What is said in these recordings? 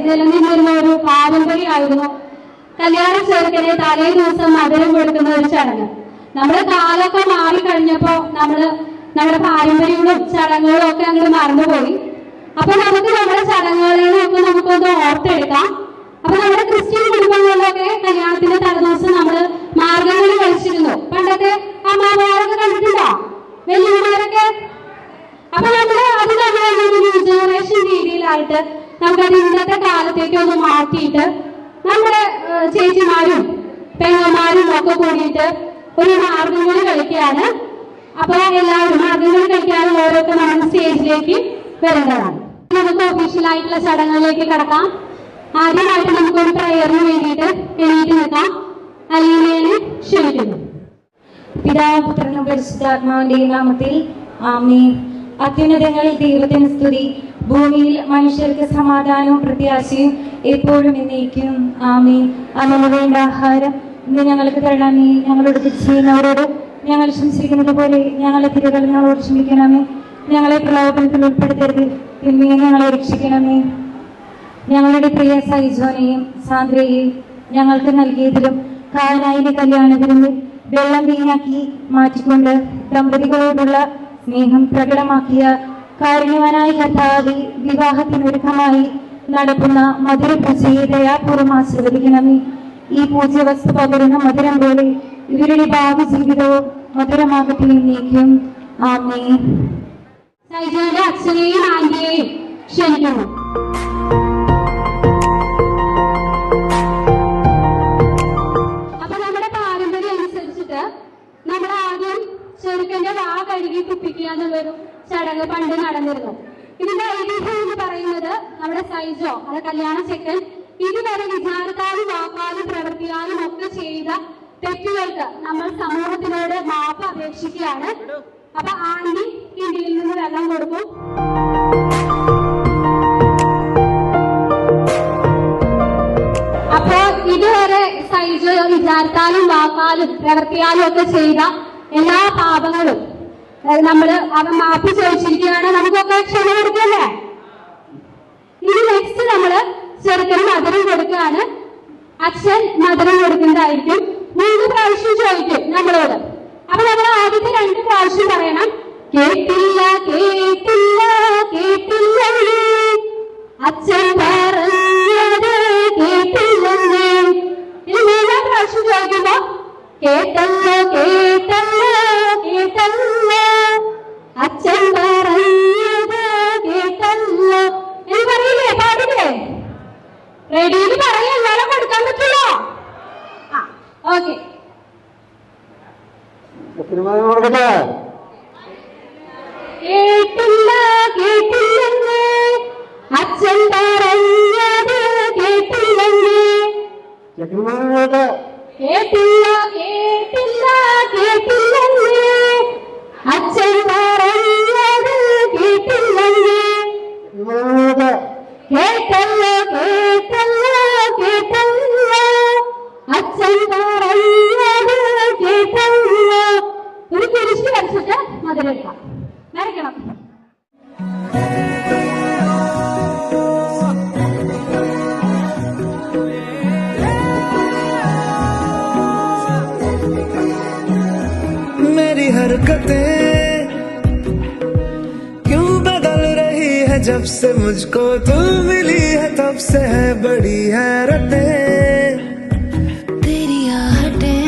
നിലനിന്നിരുന്ന ഒരു പാരമ്പര്യമായിരുന്നു കല്യാണ ചെറുക്കനെ തലേ ദിവസം മധുരം കൊടുക്കുന്ന ഒരു ചടങ്ങ്. നമ്മുടെ കാലമൊക്കെ മാറിക്കഴിഞ്ഞപ്പോ നമ്മുടെ പാരമ്പര്യങ്ങളും ചടങ്ങുകളും ഒക്കെ അങ്ങ് മറന്നുപോയി. അപ്പൊ നമുക്ക് നമ്മുടെ ചടങ്ങുകളെയൊക്കെ നമുക്കൊന്ന് ഓർത്തെടുക്കാം. അപ്പൊ നമ്മുടെ ക്രിസ്ത്യൻ കുടുംബങ്ങളിലൊക്കെ കല്യാണത്തിന്റെ തലേദിവസം നമ്മള് മാർഗംകളി കളിച്ചിരുന്നു. പണ്ടത്തെ അമ്മമാരൊക്കെ കണ്ടിട്ടുണ്ടോ? വെല്ലുവിളിമാരൊക്കെ. അപ്പൊ അത് നമ്മളെ ന്യൂ ജനറേഷൻ രീതിയിലായിട്ട് നമുക്കത് ഇന്നത്തെ കാലത്തേക്ക് ഒന്ന് മാറ്റിയിട്ട് നമ്മുടെ ചേച്ചിമാരും പെങ്ങന്മാരും ഒക്കെ കൂടിയിട്ട് ഒരു മാർഗംകളി കളിക്കുകയാണ്. അപ്പൊ എല്ലാവരും മാർഗംകളി കളിക്കാനും ഓരോക്കെ നമ്മുടെ സ്റ്റേജിലേക്ക് വരുന്നതാണ്. നമുക്ക് ഒഫീഷ്യലായിട്ടുള്ള ചടങ്ങുകളിലേക്ക് കടക്കാം. ആദ്യമായിട്ട് നമുക്കൊരു പ്രയറിന് വേണ്ടിയിട്ട് എണീറ്റ് നിൽക്കാം. അലീനയെ ക്ഷണിക്കുന്നു. പിതാവും പുത്രനും പരിശുദ്ധാത്മാവിന്റെയും നാമത്തിൽ ആമേൻ. അത്യുന്നതങ്ങളിൽ ദൈവത്തിന് സ്തുതി, ഭൂമിയിൽ മനുഷ്യർക്ക് സമാധാനവും പ്രത്യാശയും എപ്പോഴും എന്നേക്കും ആമേൻ. അന്നു വേണ്ട ആഹാരം ഇന്ന് ഞങ്ങൾക്ക് തരണമേ. ഞങ്ങളോട് തെറ്റ് ചെയ്യുന്നവരോട് ഞങ്ങൾ ക്ഷമിച്ചിരിക്കുന്നത് പോലെ ഞങ്ങളെ തിരുകൾ ഞങ്ങളോട് ക്ഷമിക്കണമേ. ഞങ്ങളെ പ്രലോഭനത്തിൽ ഉൾപ്പെടുത്തരുത്, തിന്മയെ ഞങ്ങളെ രക്ഷിക്കണമേ. ഞങ്ങളുടെ പ്രിയ സൈജോനെയും സാന്ദ്രയെയും ഞങ്ങൾക്ക് നൽകിയതിലും കാനായിലെ കല്യാണത്തിന് വെള്ളം വീഞ്ഞാക്കി മാറ്റിക്കൊണ്ട് ദമ്പതികളോടുള്ള സ്നേഹം പ്രകടമാക്കിയ കാരുണ്യവാനായ കർത്താവേ, വിവാഹത്തിനൊരുക്കമായി നടക്കുന്ന മധുരപൂജയെ ദയാപൂർവ്വം ആശീർവദിക്കണമേ. ഈ പൂജ്യ വസ്തു പകരുന്ന മധുരം പോലെ ഇവരുടെ ഭാവി ജീവിതവും മധുരമാകട്ടെ എന്നേക്കും ആമേൻ. സൈജോന്റെ അച്ഛനെയും ആന്റിയെയും ക്ഷണിക്കുന്നു. അപ്പൊ നമ്മുടെ പാരമ്പര്യം അനുസരിച്ചിട്ട് നമ്മൾ ആദ്യം ചെറുക്കന്റെ വാ കഴുകി കുപ്പിക്കുക എന്നുള്ളൊരു ചടങ്ങ് പണ്ട് നടന്നിരുന്നു. ഇതിന്റെ ഐതിഹ്യം എന്ന് പറയുന്നത് നമ്മുടെ സൈജോ അത് കല്യാണ ചെക്കൻ ഇതുവരെ വിചാരത്താലും വാക്കാലും പ്രവർത്തിയാലും ഒക്കെ ചെയ്ത തെറ്റുകൾക്ക് നമ്മൾ സമൂഹത്തിനോട് മാപ്പ് അപേക്ഷിക്കുകയാണ്. അപ്പൊ ആന്റി ഇന്ത്യയിൽ നിന്ന് വെള്ളം കൊടുക്കും. അപ്പൊ ഇതുവരെ സൈജോ വിചാരത്താലും വാക്കാലും പ്രവർത്തിയാലും ഒക്കെ ചെയ്ത എല്ലാ പാപങ്ങളും അവൻ മാപ്പ് ചോദിച്ചിരിക്കുകയാണ്. നമുക്കൊക്കെ ക്ഷമ കൊടുക്കല്ലേ? ഇനി നെക്സ്റ്റ് നമ്മള് ചെറുക്കന് മധുരം കൊടുക്കുകയാണ്. അച്ഛൻ മധുരം കൊടുക്കുന്നതായിരിക്കും. 3 പ്രാവശ്യം ചോദിക്കും നമ്മളോട്. അപ്പൊ നമ്മൾ ആദ്യത്തെ 2 പ്രാവശ്യം പറയണം. കേട്ടില്ല കേട്ടില്ല കേട്ടില്ല അച്ഛൻ പറഞ്ഞത് കേട്ടില്ലെന്നേ. ഇനി 3-ാം പ്രാവശ്യം ചോദിക്കുമ്പോ കേട്ടല്ലോ കേട്ടല്ലോ കേട്ടല്ലോ അച്ഛൻ പറഞ്ഞത് കേട്ടല്ലോ എന്ന് പറയില്ലേ? പാടില്ലേ? റെഡിയിൽ പറയാൻ എല്ലാവരും കൊടുക്കാൻ പറ്റുള്ളൂ. ഓക്കെ. കേട്ടില്ല കേട്ടില്ലെന്ന് അച്ഛൻ പറഞ്ഞത് കേട്ടില്ലെന്ന്. കേട്ടില്ല കേട്ടില്ല കേട്ടില്ലെന്ന് അച്ഛൻ പറഞ്ഞത് കേട്ടില്ലെന്ന്. കേട്ടല്ലോ കേട്ടല്ലോ കേട്ടല്ലോ അച്ഛൻ പറഞ്ഞത് കേട്ടല്ലോ. ഒരു കുരിശ് വരച്ചിട്ട് മധുരം വരയ്ക്കണം. मेरी हरकतें क्यों बदल रही है जब से मुझको तू मिली है, तब से है बड़ी हैरतें. तेरी आहटें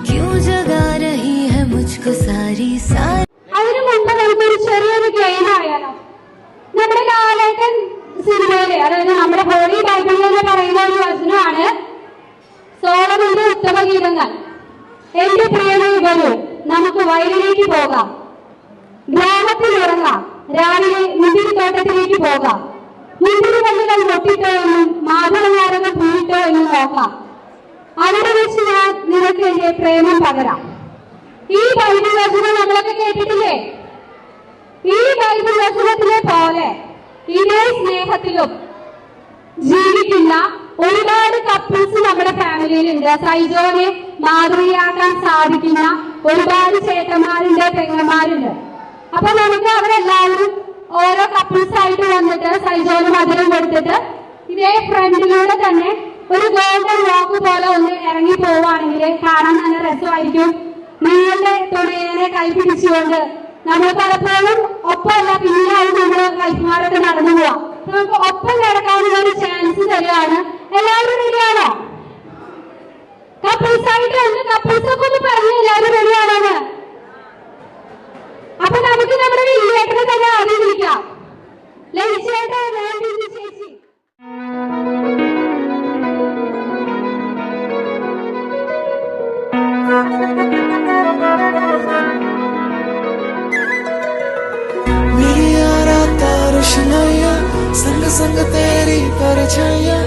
क्यों जगा रही है मुझको सारी सारी. അതിനു മുമ്പ് നമുക്കൊരു ചെറിയൊരു ഗെയിം അറിയാലോ. നമ്മുടെ ലാലേട്ടൻ സിനിമയിലെ, അതായത് നമ്മുടെ ഹോളി ബൈബിളിൽ എന്ന് പറയുന്ന ഒരു വചനമാണ് സോളമന്റെ ഉത്തമഗീതങ്ങൾ. എന്റെ പ്രിയമേ വരൂ, നമുക്ക് വയലിലേക്ക് പോകാം, ഗ്രാമത്തിൽ ഇറങ്ങാം, രാവിലെ മുന്തിരിത്തോട്ടത്തിലേക്ക് പോകാം, മുന്തിരി വള്ളികൾ പൊട്ടിട്ടോ എന്നും മാധവനാരങ്ങൾ പൂവിട്ടോ എന്നും നോക്കാം, അവിടെ വെച്ച് ഞാൻ നിനക്ക് എന്റെ പ്രേമം പകരാം. ഈ ബൈബിൾ വചനം നമ്മളൊക്കെ കേട്ടിട്ടില്ലേ? ഈ ബൈബിൾ വചനത്തിലെ പോലെ ഇതേ സ്നേഹത്തിലും ജീവിക്കുന്ന ഒരുപാട് കപ്പിൾസ് നമ്മുടെ ഫാമിലിയിലുണ്ട്. സൈജോനെ മാതൃകയാക്കാൻ സാധിക്കുന്ന ഒരുപാട് ചേട്ടന്മാരുണ്ട്, പെങ്ങന്മാരുണ്ട്. അപ്പൊ നമുക്ക് അവരെല്ലാവരും ഓരോ കപ്പിൾസ് ആയിട്ട് വന്നിട്ട് സൈജോന് മധുരം കൊടുത്തിട്ട് ഇതേ ഫ്രണ്ടിലൂടെ തന്നെ ഒരു ഗോൾഡൻ വാക്ക് പോലെ ഒന്ന് ഇറങ്ങി പോവുകയാണെങ്കിൽ കാണാൻ നല്ല രസമായിരിക്കും. നിങ്ങളുടെ തുണയെ കൈപിടിച്ചുകൊണ്ട് നമ്മൾ പലപ്പോഴും ഒപ്പമല്ല പിന്നിലായി നമ്മൾ വൈഫുമാരൊക്കെ നടന്നു പോവാം. നമുക്ക് ഒപ്പം കിടക്കാനുള്ള ഒരു ചാൻസ് തരികയാണ്. എല്ലാവരും റെഡിയാണോ? കപ്പിൾസ് ആയിട്ട് ഉണ്ട്. കപ്പിൾസ് ഒക്കെ ഒന്ന് പറഞ്ഞു എല്ലാവരും റെഡിയാണോന്ന്. അപ്പൊ നമുക്ക് നമ്മുടെ വില്ലേട്ടനെ തന്നെ ആദ്യം വിളിക്കാം. ലയിച്ചേട്ടാ ചേച്ചി. मेरी यारा तारुशनैया संग संग तेरी परछाइयां